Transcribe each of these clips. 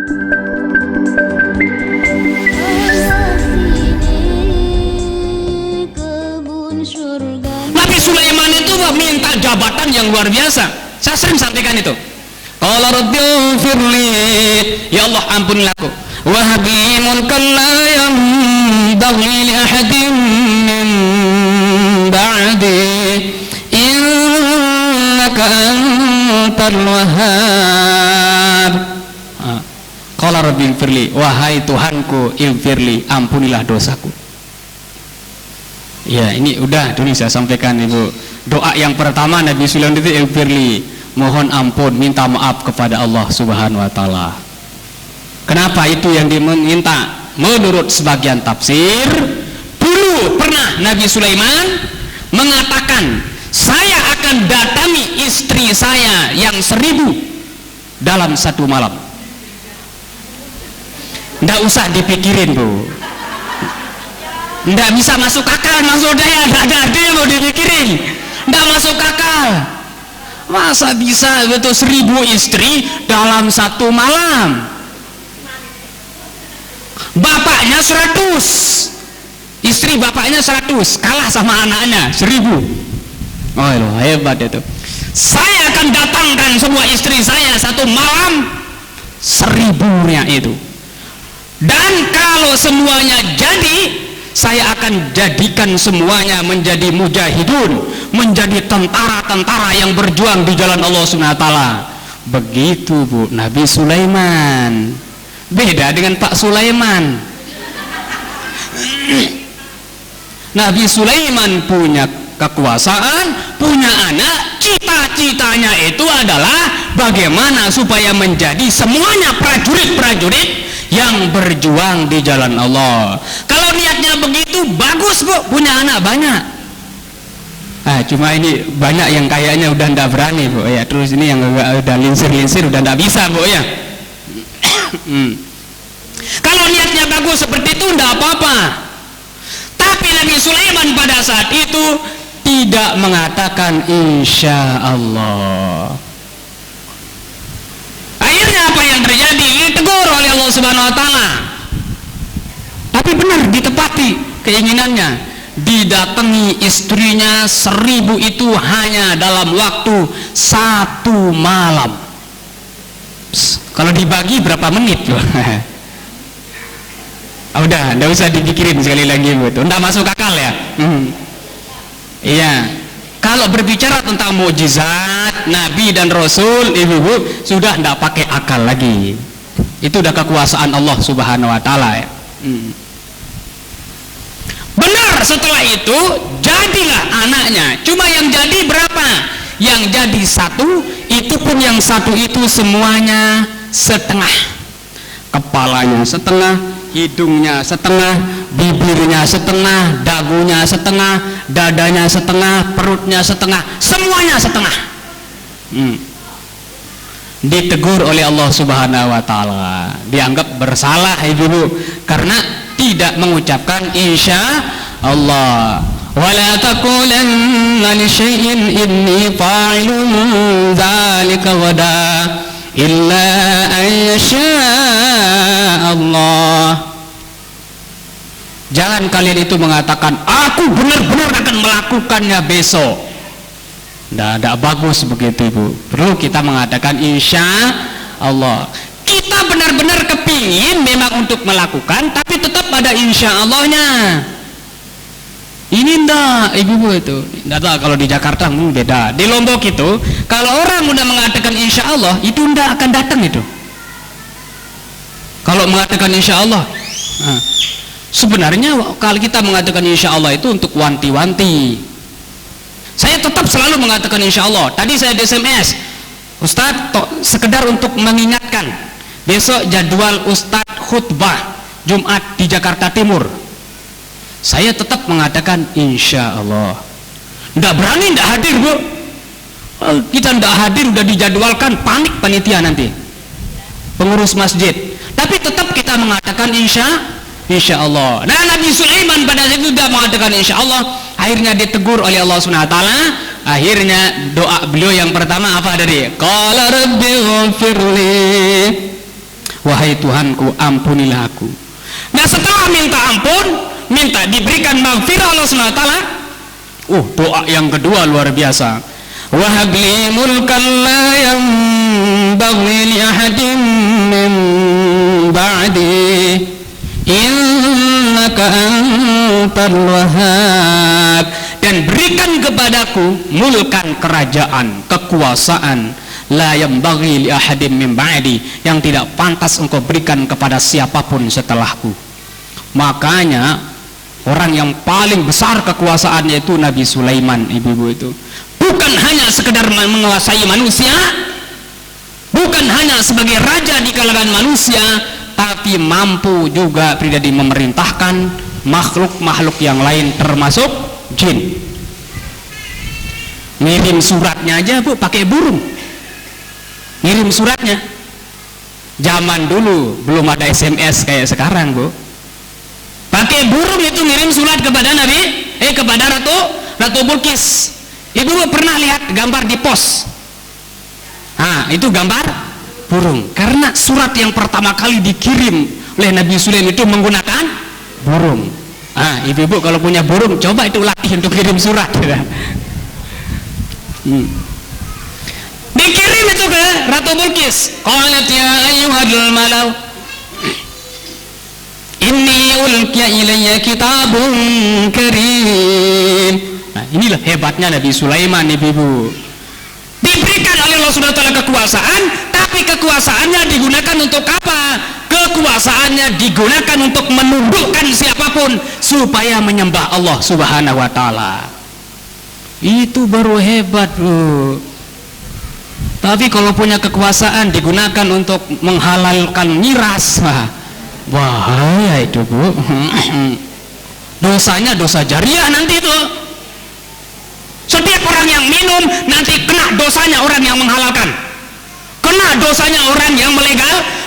Nabi Sulaiman itu minta jabatan yang luar biasa. Saya sering sampaikan itu. Qala rabbighfirli, ya Allah ampunilah aku. Wa hab li mulkan la yanbaghi li ahadin min ba'di innaka antal wahhab. Qala rabbighfirli, wahai Tuhanku, ighfirli, ampunilah dosaku. Ya, ini udah dulu saya sampaikan Ibu. Doa yang pertama Nabi Sulaiman itu ighfirli, mohon ampun, minta maaf kepada Allah Subhanahu wa taala. Kenapa itu yang diminta? Menurut sebagian tafsir, dulu pernah Nabi Sulaiman mengatakan, saya akan datangi istri saya yang 1000 dalam satu malam. Nggak usah dipikirin, Bu. Nggak bisa masuk akal, maksudnya nggak ada yang mau dipikirin. Nggak masuk akal. Masa bisa betul 1000 istri dalam satu malam? Bapaknya 100, istri bapaknya 100, kalah sama anaknya 1000. Oh hebat itu. Saya akan datangkan semua istri saya satu malam 1000-nya itu. Dan kalau semuanya jadi, saya akan jadikan semuanya menjadi mujahidun, menjadi tentara-tentara yang berjuang di jalan Allah Subhanahu wa taala. Begitu, Bu, Nabi Sulaiman. Beda dengan Pak Sulaiman. Nabi Sulaiman punya kekuasaan, punya anak, cita-citanya itu adalah bagaimana supaya menjadi semuanya prajurit-prajurit yang berjuang di jalan Allah. Kalau niatnya begitu bagus, Bu, punya anak banyak. Cuma ini banyak yang kayaknya udah ndak berani, Bu, ya. Terus ini yang udah linsir-linsir udah ndak bisa, Bu, ya. Kalau niatnya bagus seperti itu ndak apa-apa. Tapi Nabi Sulaiman pada saat itu tidak mengatakan insya Allah. Akhirnya apa yang terjadi? Ditegur oleh Allah Subhanahu wa taala. Tapi benar ditepati keinginannya. Didatangi istrinya 1000 itu hanya dalam waktu 1 malam. Kalau dibagi berapa menit, loh? Udah, enggak usah dipikirin sekali lagi, Bu. Enggak masuk akal ya. Iya. Kalau berbicara tentang mukjizat Nabi dan Rasul, Ibu-ibu, sudah enggak pakai akal lagi. Itu udah kekuasaan Allah Subhanahu wa taala, ya. Benar, setelah itu jadilah anaknya. Cuma yang jadi berapa? Yang jadi 1, itu pun yang 1 itu semuanya setengah. Kepalanya setengah, hidungnya setengah, bibirnya setengah, dagunya setengah, dadanya setengah, perutnya setengah, semuanya setengah. Ditegur oleh Allah Subhanahu wa taala, dianggap bersalah, Ibu, karena tidak mengucapkan insya Allah. Wala taqulanna li syai'in inni fa'ilun dzalika ghada illa an yasha Allah. Jangan kalian itu mengatakan aku benar-benar akan melakukannya besok. Tidak bagus begitu, Ibu. Perlu kita mengatakan insya Allah. Kita benar-benar kepingin memang untuk melakukan, tapi tetap ada insya Allahnya. Ini enggak, Ibu, itu enggak tahu kalau di Jakarta beda. Di Lombok itu kalau orang udah mengatakan insya Allah, itu enggak akan datang itu. Kalau mengatakan insya Allah, sebenarnya kalau kita mengatakan insya Allah itu untuk wanti-wanti. Saya tetap selalu mengatakan insya Allah. Tadi saya di SMS, Ustadz, sekedar untuk mengingatkan, besok jadwal Ustadz khutbah Jumat di Jakarta Timur. Saya tetap mengatakan insya Allah. Nggak berani nggak hadir, Bu. Kita nggak hadir udah dijadwalkan, panik panitia nanti, pengurus masjid. Tapi tetap kita mengatakan insya Allah. Nah, Nabi Sulaiman pada saat itu sudah mengatakan insya Allah. Akhirnya ditegur oleh Allah Subhanahu wa taala. Akhirnya doa beliau yang pertama apa tadi? Qala rabbighfirli wahai Tuhanku, ampunilah aku. Nah, setelah minta ampun, minta diberikan maghfirah Allah SWT, doa yang kedua luar biasa. Wahab li mulkan la yanbaghi li ahadin min ba'di innaka antal wahhab. Dan berikan kepadaku mulkan, kerajaan, kekuasaan, la yanbaghi li ahadin min ba'di, yang tidak pantas engkau berikan kepada siapapun setelahku. Makanya orang yang paling besar kekuasaannya itu Nabi Sulaiman, ibu-ibu itu. Bukan hanya sekedar menguasai manusia, bukan hanya sebagai raja di kalangan manusia, tapi mampu juga pribadi memerintahkan makhluk-makhluk yang lain termasuk jin. Ngirim suratnya aja bu pakai burung, ngirim suratnya. Zaman dulu belum ada SMS kayak sekarang bu, pakai burung itu ngirim surat kepada kepada Ratu Bilqis. Ibu pernah lihat gambar di pos? Nah, itu gambar burung. Karena surat yang pertama kali dikirim oleh Nabi Sulaiman itu menggunakan burung. Ah, ibu-ibu kalau punya burung, coba itu latih untuk kirim surat. Dikirim itu ke Ratu Bilqis. Qalat ya ayyuhal malau inni ulqiya ilayya kitabun karim. Nah, inilah hebatnya Nabi Sulaiman, ibu-ibu. Diberikan oleh Allah SWT kekuasaan, tapi kekuasaannya digunakan untuk apa? Kekuasaannya digunakan untuk menundukkan siapapun supaya menyembah Allah Subhanahu wa Ta'ala. Itu baru hebat, bu. Tapi kalau punya kekuasaan digunakan untuk menghalalkan miras, bahaya itu, bu. Dosanya dosa jariah nanti itu. Setiap orang yang minum nanti kena dosanya orang yang menghalalkan, kena dosanya orang yang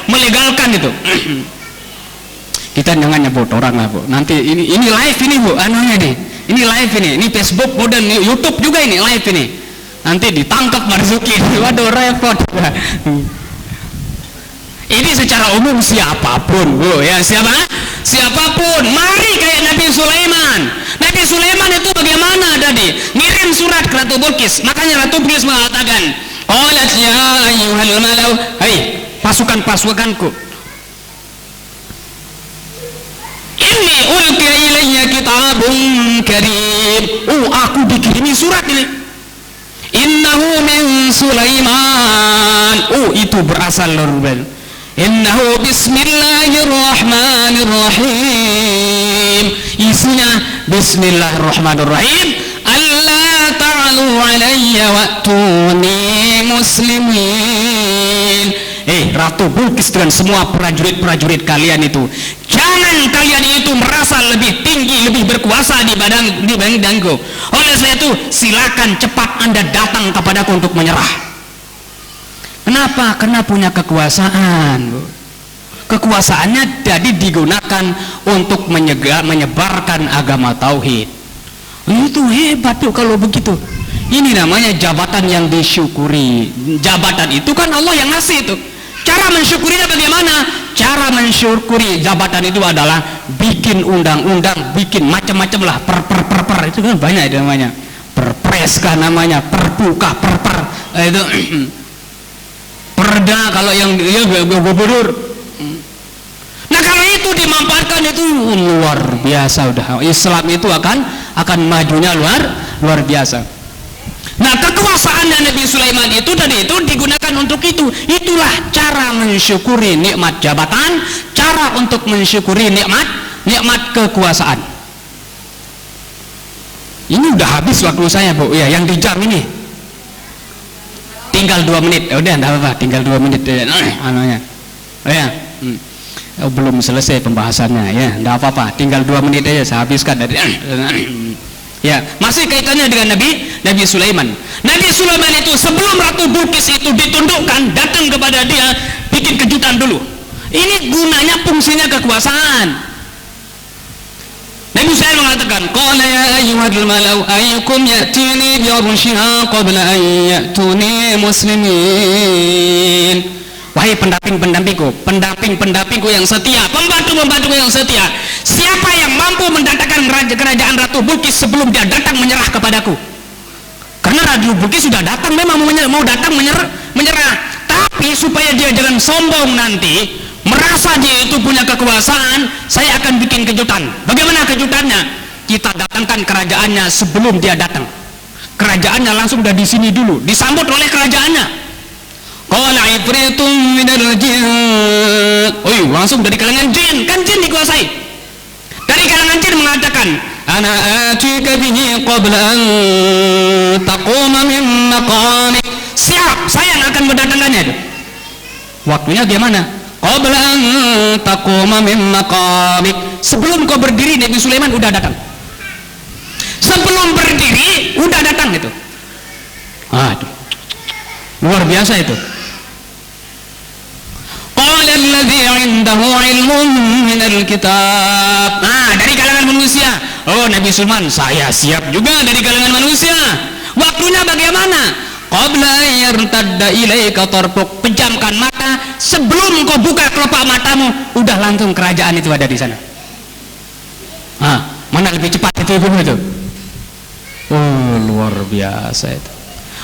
melegalkan itu. Kita jangan nyebut orang lah bu. Nanti ini live ini bu, anunya nih, ini live ini Facebook dan YouTube juga ini live ini. Nanti ditangkap Marzuki, waduh repot. Ini secara umum siapapun bu, ya siapapun. Mari kayak Nabi Sulaiman. Nabi Sulaiman itu bagaimana tadi? Ngirim surat ke Ratu Bilqis. Makanya Ratu Bilqis mengatakan, qalat ya ayyuhal malau, hai pasukan-pasukanku, inni ulqiya ilayya kitabun karim. Aku dikirimi surat ini. Innahu min Sulaiman. Itu berasal dari innahu bismillahirrahmanirrahim. Isinya bismillahirrahmanirrahim. Alla ta'alu alayya wa'tuni muslimin. Ratu Bilqis dengan semua prajurit-prajurit kalian itu, jangan kalian itu merasa lebih tinggi, lebih berkuasa dibandingku. Oleh sebab itu silakan cepat Anda datang kepadaku untuk menyerah. Kenapa? Karena punya kekuasaan. Kekuasaannya jadi digunakan untuk menyebarkan agama tauhid. Itu hebat tuh kalau begitu. Ini namanya jabatan yang disyukuri. Jabatan itu kan Allah yang ngasih itu. Cara mensyukurinya bagaimana? Cara mensyukuri jabatan itu adalah bikin undang-undang, bikin macam-macam lah, per itu kan banyak itu namanya. Perpres kah namanya, perpu kah, itu perda kalau yang dia gubernur. Nah kalau itu dimanfaatkan itu luar biasa udah. Islam itu akan majunya luar biasa. Nah kekuasaannya Nabi Sulaiman itu tadi itu digunakan untuk itu. Itulah cara mensyukuri nikmat jabatan, cara untuk mensyukuri nikmat kekuasaan. Ini udah habis waktu saya bu, ya yang di jam ini. Tinggal 2 menit, udah enggak apa-apa, tinggal 2 menit anunya. Belum selesai pembahasannya ya, enggak apa-apa, tinggal 2 menit aja saya habiskan dari ya, masih kaitannya dengan Nabi Sulaiman. Nabi Sulaiman itu sebelum Ratu Bilqis itu ditundukkan, datang kepada dia, bikin kejutan dulu. Ini gunanya fungsinya kekuasaan. Nabi Sulaiman mengatakan, qala ya ayyuhal malau ayyukum ya'tini bi arshiha qabla an ya'tuni muslimin. wahai pendamping-pendampingku yang setia, pembantu-pembantuku yang setia, siapa yang mampu mendatangkan kerajaan Ratu Bilqis sebelum dia datang menyerah kepadaku? Karena Ratu Bilqis sudah datang, memang mau datang menyerah, tapi supaya dia jangan sombong nanti, merasa dia itu punya kekuasaan, saya akan bikin kejutan. Bagaimana kejutannya? Kita datangkan kerajaannya sebelum dia datang. Kerajaannya langsung udah di sini dulu, disambut oleh kerajaannya. Qala ifritum minal jin. Langsung dari kalangan jin, kan jin dikuasai. Dari kalangan jin mengatakan, ana atika bihi qabla an taquma min maqamik. Siap, saya yang akan mendatangkannya itu. Waktunya gimana? Qabla an taquma min maqamik. Sebelum kau berdiri, Nabi Sulaiman udah datang. Sebelum berdiri udah datang itu. Aduh, luar biasa itu. Qala alladhi 'indahu 'ilmun minal kitab. Dari kalangan manusia. Oh, Nabi Sulaiman, saya siap juga dari kalangan manusia. Waktunya bagaimana? Qabla yartadda ilaika tarfuk. Pejamkan mata, sebelum kau buka kelopak matamu, udah langsung kerajaan itu ada di sana. Mana lebih cepat itu itu? Oh, luar biasa itu.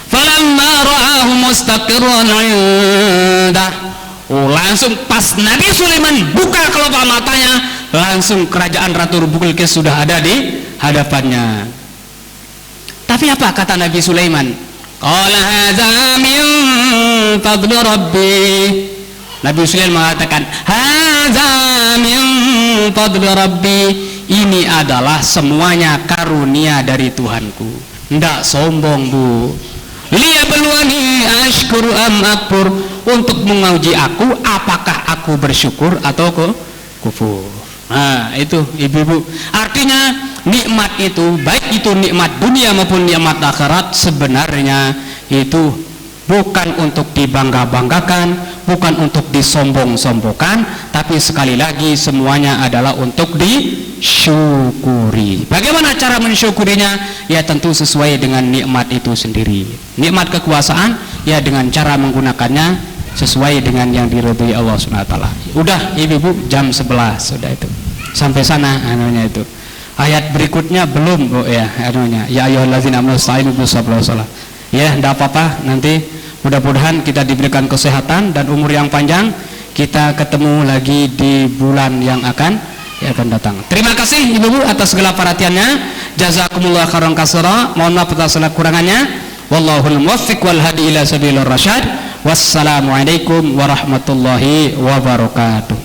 Falamma ra'ahu mustaqirran 'indah. Langsung pas Nabi Sulaiman buka kelopak matanya, langsung kerajaan Ratu Bilqis sudah ada di hadapannya. Tapi apa kata Nabi Sulaiman? Qala hadza min fadli rabbi. Nabi Sulaiman mengatakan, hadza min fadli rabbi. Ini adalah semuanya karunia dari Tuhanku. Ndak sombong, Bu. Liyabluwani ashkuru am akfur. Untuk menguji aku, apakah aku bersyukur atau kufur. Itu ibu-ibu. Artinya nikmat itu, baik itu nikmat dunia maupun nikmat akhirat, sebenarnya itu bukan untuk dibangga-banggakan, bukan untuk disombong-sombongkan, tapi sekali lagi semuanya adalah untuk disyukuri. Bagaimana cara mensyukurinya? Ya tentu sesuai dengan nikmat itu sendiri. Nikmat kekuasaan, ya dengan cara menggunakannya sesuai dengan yang diridhoi Allah SWT. Udah ibu-ibu, jam 11 sudah itu. Sampai sana anunya itu. Ayat berikutnya belum, ya anunya. Ya ayyuhallazina amanu ista'inu bis-sabri was-salah. Ya, enggak apa-apa, nanti mudah-mudahan kita diberikan kesehatan dan umur yang panjang. Kita ketemu lagi di bulan yang akan datang. Terima kasih ibu-ibu atas segala perhatiannya. Jazakumullah khairan katsira. Mohon maaf atas segala kurangannya. Wallahul muwaffiq wal hadi ila sabilir rasyad. Wassalamualaikum warahmatullahi wabarakatuh.